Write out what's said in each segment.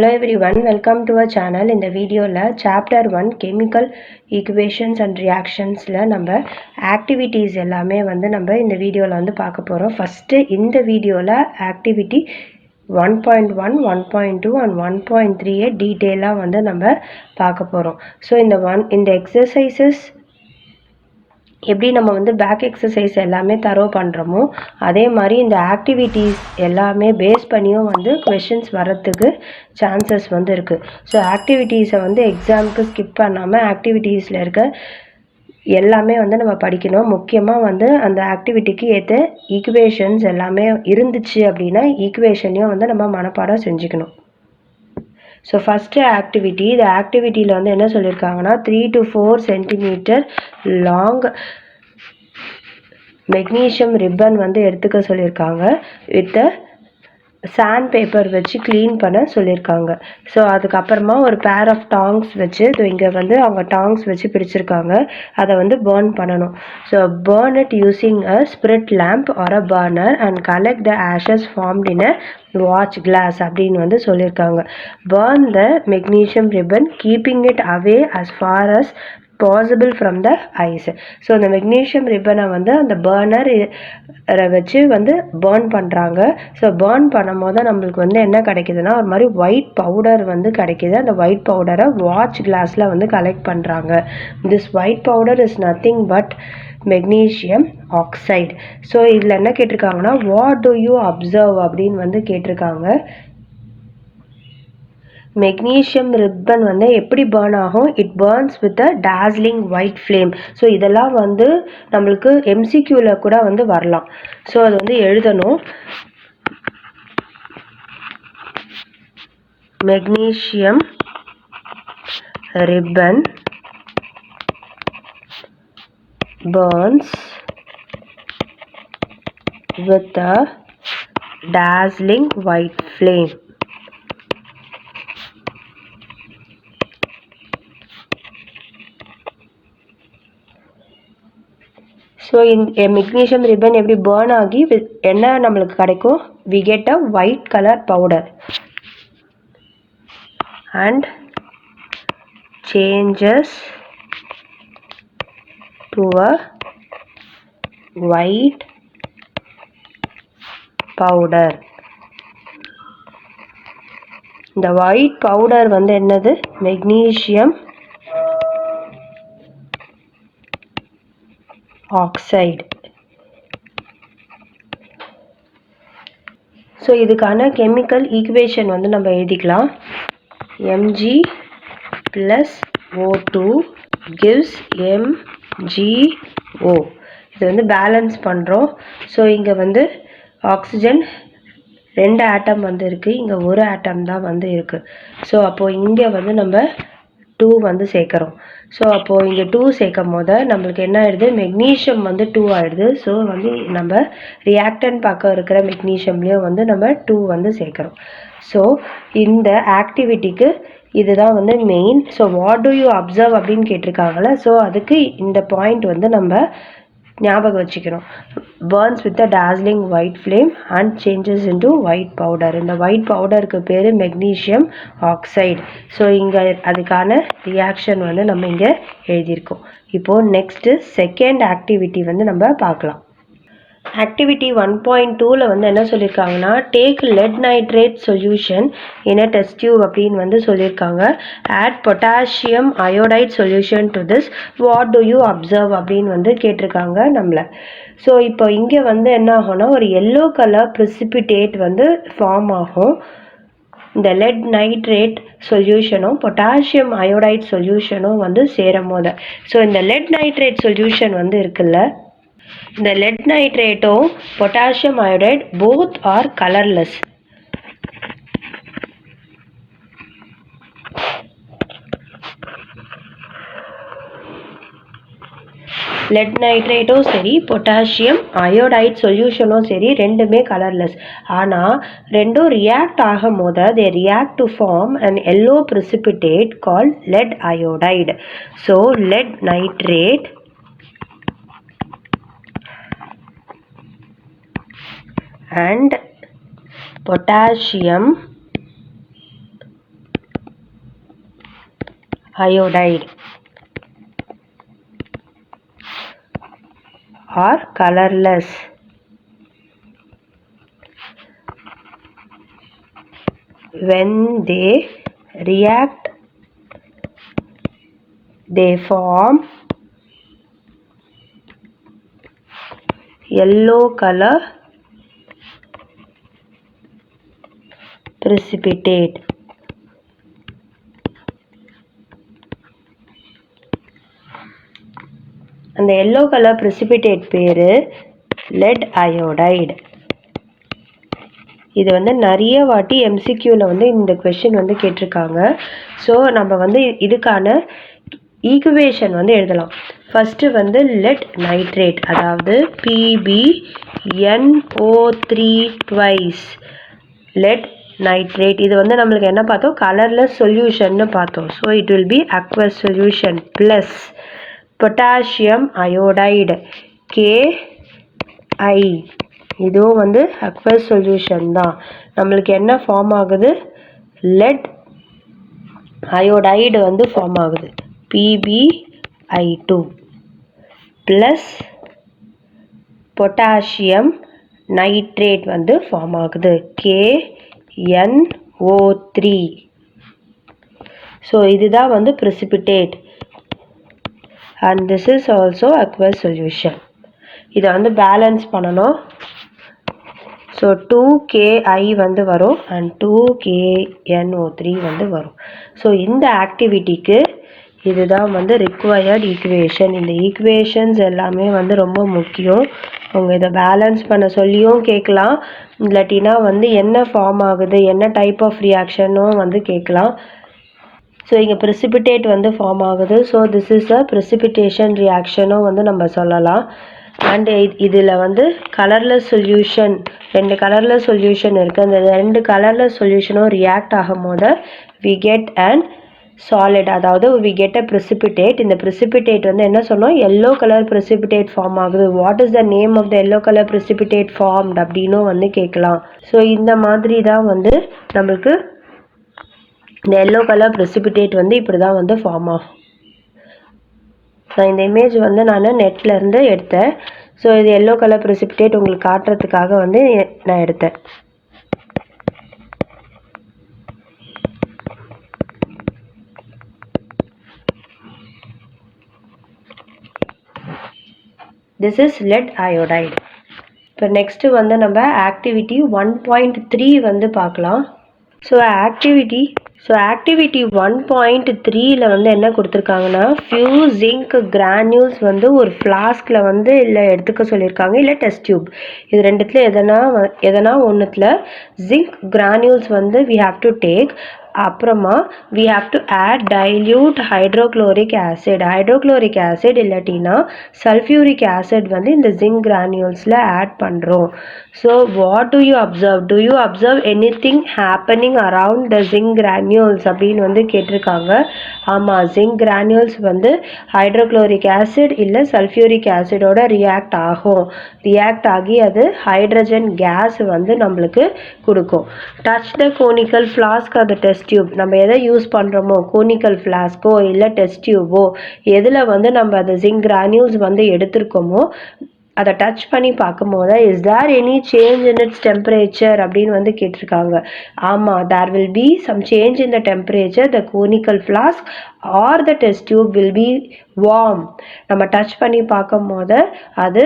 Hello everyone, welcome to our channel. In the video chapter 1 chemical equations and reactions நம்ம activities எல்லாமே நம்ம இந்த வீடியோல பார்க்க போறோம். First இந்த வீடியோல activity 1.1, 1.2 and 1.3 டீடைலா நம்ம பார்க்க போறோம். So இந்த exercises எப்படி நம்ம பேக் எக்ஸசைஸ் எல்லாமே தரோ பண்ணுறோமோ அதே மாதிரி இந்த ஆக்டிவிட்டீஸ் எல்லாமே பேஸ் பண்ணியும் கொஷின்ஸ் வரத்துக்கு சான்சஸ் இருக்குது. ஸோ ஆக்டிவிட்டீஸை எக்ஸாமுக்கு ஸ்கிப் பண்ணாமல் ஆக்டிவிட்டீஸில் இருக்க எல்லாமே நம்ம படிக்கணும். முக்கியமாக அந்த ஆக்டிவிட்டிக்கு ஏற்ற ஈக்குவேஷன்ஸ் எல்லாமே இருந்துச்சு அப்படின்னா ஈக்குவேஷனையும் நம்ம மனப்பாடம் செஞ்சுக்கணும். ஸோ ஃபஸ்ட்டு ஆக்டிவிட்டி, இந்த ஆக்டிவிட்டியில் என்ன சொல்லியிருக்காங்கன்னா 3 to 4 centimetre long magnesium ribbon எடுத்துக்க சொல்லியிருக்காங்க. வித் சாண்ட் பேப்பர் வச்சு க்ளீன் பண்ண சொல்லியிருக்காங்க. ஸோ அதுக்கப்புறமா ஒரு பேர் ஆஃப் டாங்ஸ் வச்சு இங்கே அவங்க டாங்ஸ் வச்சு பிடிச்சிருக்காங்க. அதை பேர்ன் பண்ணணும். So burn it using a spirit lamp or a burner and collect the ashes formed in a watch glass அப்படின்னு சொல்லியிருக்காங்க. Burn the magnesium ribbon keeping it away as far as possible from the eyes. So அந்த magnesium ரிப்பனை அந்த burner வச்சு burn பண்ணுறாங்க. So burn பண்ணும் போது நம்மளுக்கு என்ன கிடைக்குதுன்னா ஒரு மாதிரி ஒயிட் பவுடர் கிடைக்குது. அந்த ஒயிட் பவுடரை வாட்ச் கிளாஸில் கலெக்ட் பண்ணுறாங்க. This white powder is nothing but magnesium oxide. So இதில் என்ன கேட்டிருக்காங்கன்னா வாட் டு யூ அப்சர்வ் அப்படின்னு கேட்டிருக்காங்க. மெக்னீஷியம் ரிப்பன் எப்படி பேர்ன் ஆகும்? It burns with a dazzling white flame. So இதெல்லாம் நம்மளுக்கு எம்சிக்யூவில் கூட வரலாம். ஸோ அது எழுதணும். Magnesium ribbon burns with a dazzling white flame. So இந்த மெக்னீஷியம் ரிப்பன் எப்படி பேர்ன் ஆகி என்ன நம்மளுக்கு கிடைக்கும்? we get a white color powder and changes to a white powder. இந்த white powder என்னது? Magnesium oxide. ஸோ இதுக்கான கெமிக்கல் ஈக்குவேஷன் நம்ம எழுதிக்கலாம். Mg plus O2 gives MgO. இது பேலன்ஸ் பண்ணுறோம். ஸோ இங்கே ஆக்சிஜன் 2 ஆட்டம் இருக்குது. இங்கே ஒரு ஆட்டம் தான் இருக்குது. ஸோ அப்போது இங்கே நம்ம 2 சேர்க்குறோம். ஸோ அப்போது இங்கே 2 சேர்க்கும் போது நம்மளுக்கு என்ன ஆகிடுது? மெக்னீஷியம் 2 ஆகிடுது. ஸோ நம்ம ரியாக்டன் பக்கம் இருக்கிற மெக்னீஷியம்லேயும் நம்ம 2 சேர்க்குறோம். ஸோ இந்த ஆக்டிவிட்டிக்கு இதுதான் main. So what do you observe அப்படின்னு கேட்டிருக்காங்களே. ஸோ அதுக்கு இந்த பாயிண்ட் நம்ம ஞாபகம் வச்சுக்கணும். burns with a dazzling white flame and changes into white powder. இந்த white powderக்கு பேர் மெக்னீஷியம் ஆக்சைடு. ஸோ இங்கே அதுக்கான ரியாக்ஷன் நம்ம இங்கே எழுதியிருக்கோம். இப்போது நெக்ஸ்ட்டு செகண்ட் ஆக்டிவிட்டி நம்ம பார்க்கலாம். ஆக்டிவிட்டி 1.2ல என்ன சொல்லியிருக்காங்கன்னா take lead nitrate solution in a test tube அப்படின்னு சொல்லியிருக்காங்க. Add potassium iodide solution to this, what do you observe அப்படின்னு கேட்டிருக்காங்க நம்மளை. ஸோ இப்போ இங்கே என்ன ஆகும்னா ஒரு எல்லோ கலர் ப்ரிசிபிடேட் ஃபார்ம் ஆகும். இந்த லெட் நைட்ரேட் சொல்யூஷனும் பொட்டாசியம் அயோடைட் சொல்யூஷனும் சேரும் போது. ஸோ இந்த லெட் நைட்ரேட் சொல்யூஷன் இருக்குல்ல, இந்த லெட் நைட்ரேட்டும் potassium iodide both are colourless. Lead நைட்ரேட்டும் சரி பொட்டாசியம் அயோடைட் சொல்யூஷனும் சரி ரெண்டுமே கலர்லெஸ். ஆனால் ரெண்டும் ரியாக்ட் ஆகும் போது they react to form an yellow precipitate called lead iodide. So lead nitrate and potassium iodide are colorless when they react. They form yellow color precipitate. அந்த yellow color precipitate பேரு lead iodide. இது வந்து நிறைய வாட்டி MCQல வந்து இந்த question வந்து கேட்டிருக்காங்க. ஸோ நம்ம வந்து இதுக்கான ஈக்குவேஷன் வந்து எழுதலாம். ஃபர்ஸ்ட் வந்து லெட் நைட்ரேட், அதாவது PbNO3 ட்வைஸ் லெட் நைட்ரேட். இது வந்து நம்மளுக்கு என்ன பார்த்தோம், கலர்லெஸ் சொல்யூஷன்னு பார்த்தோம். So it will be aqueous solution plus potassium iodide KI. இதுவும் வந்து அக்வஸ் சொல்யூஷன் தான். நம்மளுக்கு என்ன ஃபார்ம் ஆகுது, லெட் அயோடைடு வந்து ஃபார்ம் ஆகுது PbI2 ப்ளஸ் பொட்டாசியம் நைட்ரேட் வந்து ஃபார்ம் ஆகுது KNO3. ஸோ இதுதான் வந்து precipitate and this is also aqueous solution. இதை வந்து பேலன்ஸ் பண்ணணும். ஸோ 2KI வந்து வரும் அண்ட் 2KNO3 வந்து வரும். ஸோ இந்த ஆக்டிவிட்டிக்கு இதுதான் வந்து ரிக்வயர்ட் ஈக்குவேஷன். இந்த ஈக்குவேஷன்ஸ் எல்லாமே வந்து ரொம்ப முக்கியம். அவங்க இதை பேலன்ஸ் பண்ண சொல்லியும் கேட்கலாம், இல்லாட்டினா வந்து என்ன ஃபார்ம் ஆகுது, என்ன டைப் ஆஃப் ரியாக்ஷனும் வந்து கேட்கலாம். ஸோ இங்கே precipitate வந்து ஃபார்ம் ஆகுது. So this is a precipitation ரியாக்ஷனும் வந்து நம்ம சொல்லலாம். அண்ட் இதில் வந்து கலர்லெஸ் சொல்யூஷன், ரெண்டு கலர்லெஸ் சொல்யூஷன் இருக்குது. அந்த ரெண்டு கலர்லெஸ் சொல்யூஷனும் ரியாக்ட் ஆகும் போது வி கெட் அண்ட் சாலிட், அதாவது வி கெட் அ precipitate. இந்த precipitate வந்து என்ன சொன்னோம், எல்லோ கலர் precipitate ஃபார்ம் ஆகுது. What is the name of the yellow colour precipitate formed அப்படின்னும் வந்து கேட்கலாம். ஸோ இந்த மாதிரி தான் வந்து நம்மளுக்கு இந்த எல்லோ கலர் precipitate வந்து இப்படி தான் வந்து ஃபார்ம் ஆகும். நான் இந்த இமேஜ் வந்து நான் நெட்லேருந்து எடுத்தேன். ஸோ இது எல்லோ கலர் precipitate உங்களுக்கு காட்டுறதுக்காக வந்து நான் எடுத்தேன். This is let iodide. இப்போ நெக்ஸ்ட்டு வந்து நம்ம ஆக்டிவிட்டி 1.3 வந்து பார்க்கலாம். ஸோ ஆக்டிவிட்டி 1.3ல வந்து என்ன கொடுத்துருக்காங்கன்னா, ஃபியூ ஜிங்க் கிரானியூல்ஸ் வந்து ஒரு ஃப்ளாஸ்கில் வந்து இல்லை எடுத்துக்க சொல்லியிருக்காங்க, இல்லை டெஸ்ட் டியூப். இது ரெண்டுத்தில் எதனா ஒன்றுத்தில் ஜிங்க் கிரானியூல்ஸ் வந்து வி ஹாவ் டு டேக். அப்புறமா we have to add dilute hydrochloric acid. Hydrochloric acid இல்லாட்டினா சல்ஃபியூரிக் ஆசிட் வந்து இந்த ஜிங்க் கிரானியூல்ஸில் ஆட் பண்ணுறோம். So what do you observe anything happening around the zinc granules அப்படின்னு வந்து கேட்டிருக்காங்க. ஆமாம், ஜிங்க் கிரானியூல்ஸ் வந்து ஹைட்ரோக்ளோரிக் ஆசிட் இல்லை சல்ஃபியூரிக் ஆசிடோட ரியாக்ட் ஆகி அது ஹைட்ரஜன் கேஸ் வந்து நம்மளுக்கு கொடுக்கும். Touch the conical flask or the test tube. நம்ம எதை யூஸ் பண்ணுறோமோ, கோனிக்கல் ஃப்ளாஸ்கோ இல்லை டெஸ்ட் டியூபோ, எதில் வந்து நம்ம அந்த ஜிங்க் கிரானியூல்ஸ் வந்து எடுத்திருக்கோமோ அதை டச் பண்ணி பார்க்கும்போது is there any change in its temperature அப்படின்னு வந்து கேட்டிருக்காங்க. ஆமாம், there will be some change in the temperature. The conical flask or the test tube will be warm. நம்ம டச் பண்ணி பார்க்கும் போது அது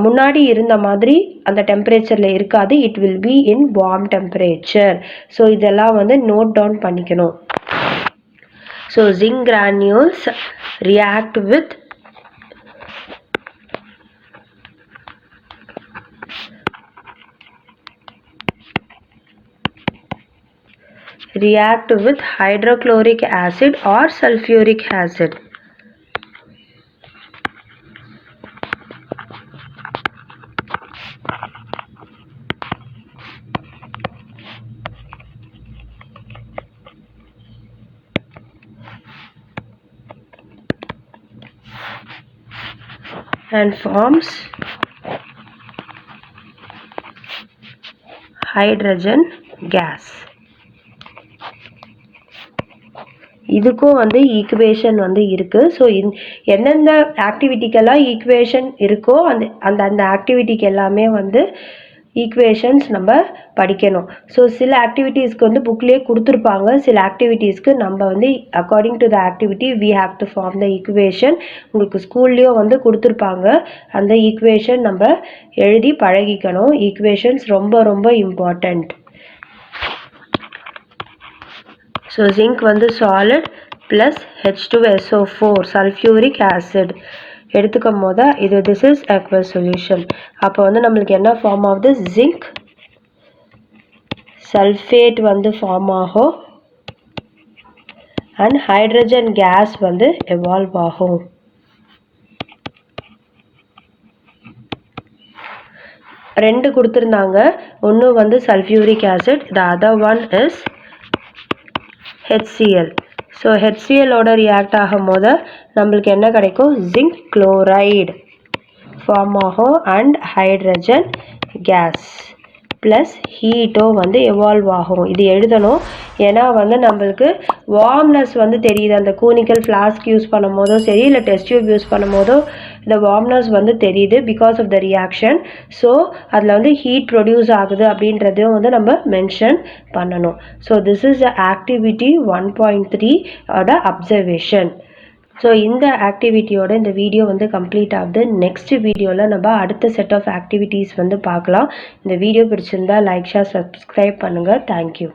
முன்னாடி இருந்த மாதிரி அந்த டெம்பரேச்சரில் இருக்காது. It will be in warm temperature. So இதெல்லாம் வந்து நோட் டவுன் பண்ணிக்கணும். So zinc granules react with hydrochloric acid or sulfuric acid. And forms hydrogen gas. இதுக்கும் வந்து ஈக்குவேஷன் வந்து இருக்குது. ஸோ எந்தெந்த ஆக்டிவிட்டிக்கெல்லாம் ஈக்குவேஷன் இருக்கோ அந்த ஆக்டிவிட்டிக்கு எல்லாமே வந்து ஈக்குவேஷன்ஸ் நம்ம படிக்கணும். ஸோ சில ஆக்டிவிட்டீஸ்க்கு வந்து புக்லேயே கொடுத்துருப்பாங்க, சில ஆக்டிவிட்டீஸ்க்கு நம்ம வந்து according to the activity we have to form the equation. உங்களுக்கு ஸ்கூல்லேயும் வந்து கொடுத்துருப்பாங்க, அந்த ஈக்குவேஷன் நம்ம எழுதி பழகிக்கணும். ஈக்குவேஷன்ஸ் ரொம்ப ரொம்ப இம்பார்ட்டண்ட். ஸோ ஜிங்க் வந்து solid plus H2SO4 sulphuric acid எடுத்துக்கும் போது இது திஸ் இஸ் aqueous சொல்யூஷன். அப்போ வந்து நம்மளுக்கு என்ன ஃபார்ம் ஆகுது, ஜிங்க் சல்ஃபேட் வந்து ஃபார்ம் ஆகும் அண்ட் ஹைட்ரஜன் கேஸ் வந்து எவால்வ் ஆகும். ரெண்டு கொடுத்துருந்தாங்க, ஒன்று வந்து sulphuric acid, the other one is HCl. So HClோட ரியாக்ட் ஆகும் போது நம்மளுக்கு என்ன கிடைக்கும், ஜிங்க் குளோரைடு ஃபார்ம் ஆகும் அண்ட் ஹைட்ரஜன் கேஸ் ப்ளஸ் ஹீட்டோ வந்து எவால்வ் ஆகும். இது எழுதணும், ஏன்னா வந்து நம்மளுக்கு வார்ம்னஸ் வந்து தெரியுது. அந்த கூனிக்கல் ஃப்ளாஸ்க் யூஸ் பண்ணும் போதோ சரி, இல்லை டெஸ்ட் டியூப் யூஸ் பண்ணும் போதோ இந்த வார்ம்னஸ் வந்து தெரியுது because of the reaction. So அதில் வந்து ஹீட் ப்ரொடியூஸ் ஆகுது அப்படின்றதையும் வந்து நம்ம மென்ஷன் பண்ணணும். So this is the activity 1.3 ஓட அப்சர்வேஷன். ஸோ இந்த ஆக்டிவிட்டியோட இந்த வீடியோ வந்து கம்ப்ளீட் ஆகுது. நெக்ஸ்ட் வீடியோவில் நம்ம அடுத்த செட் ஆஃப் ஆக்டிவிட்டீஸ் வந்து பார்க்கலாம். இந்த வீடியோ பிடிச்சிருந்தா லைக், ஷேர், சப்ஸ்கிரைப் பண்ணுங்கள். தேங்க்யூ.